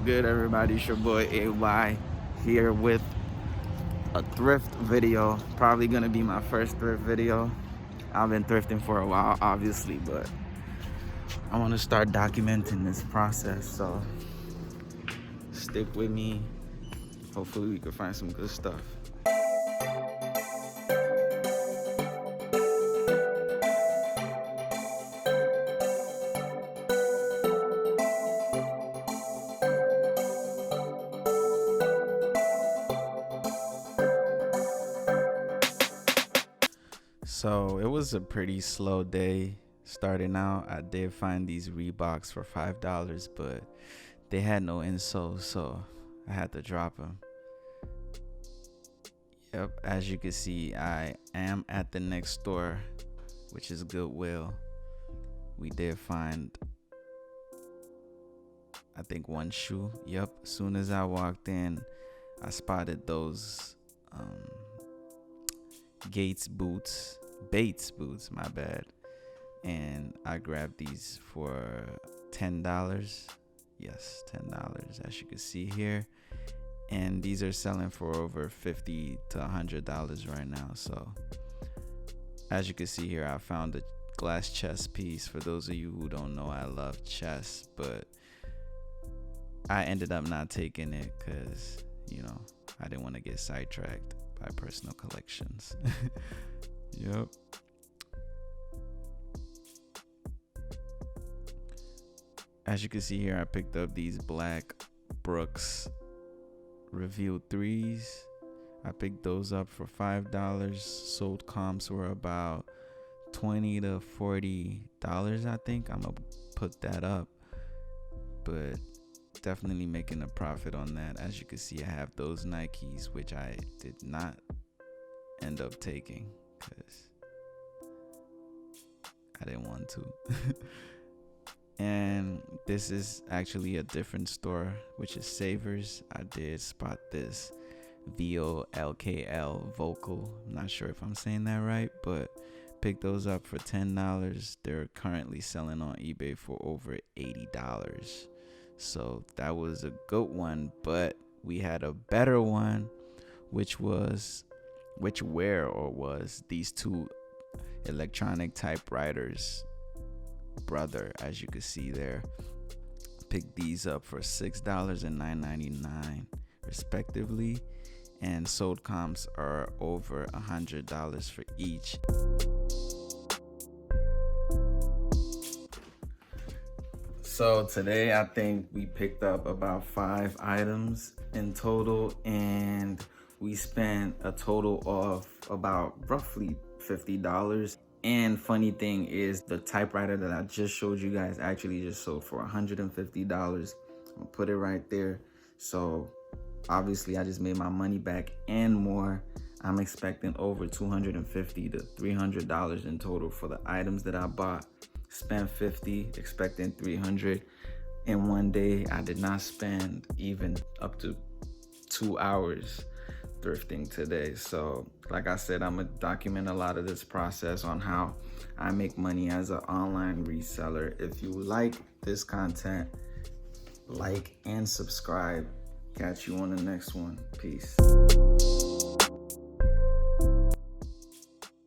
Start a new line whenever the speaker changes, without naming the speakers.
good, everybody? It's your boy AY here with a thrift video. Probably gonna be my first thrift video. I've been thrifting for a while, obviously, but I want to start documenting this process, so stick with me. Hopefully we can find some good stuff. So it was a pretty slow day starting out. I did find these Reeboks for $5, but they had no insoles, so I had to drop them. Yep, as you can see, I am at the next store, which is Goodwill. We did find, I think, one shoe. Yep, as soon as I walked in, I spotted those Bates boots, my bad. And I grabbed these for $10. Yes, $10, as you can see here. And these are selling for over $50 to $100 right now. So as you can see here, I found a glass chess piece. For those of you who don't know, I love chess, but I ended up not taking it because, I didn't want to get sidetracked by personal collections. Yep. As you can see here, I picked up these black Brooks Reveal 3s. I picked those up for $5. Sold comps were about $20 to $40, I think. I'm gonna put that up, but definitely making a profit on that. As you can see, I have those Nikes, which I did not end up taking because I didn't want to. And this is actually a different store, which is Savers. I did spot this VOLKL vocal. I'm not sure if I'm saying that right, but picked those up for $10. They're currently selling on eBay for over $80. So that was a good one, but we had a better one, which was these two electronic typewriters, brother. As you can see there, picked these up for $6 and $9.99 respectively, and sold comps are over $100 for each. So today I think we picked up about 5 items in total, and we spent a total of about roughly $50. And funny thing is, the typewriter that I just showed you guys actually just sold for $150. I'll put it right there. So obviously I just made my money back and more. I'm expecting over $250 to $300 in total for the items that I bought. Spent $50, expecting $300 in one day. I did not spend even up to 2 hours thrifting today. So like I said, I'm gonna document a lot of this process on how I make money as an online reseller. If you like this content, like and subscribe. Catch you on the next one. Peace.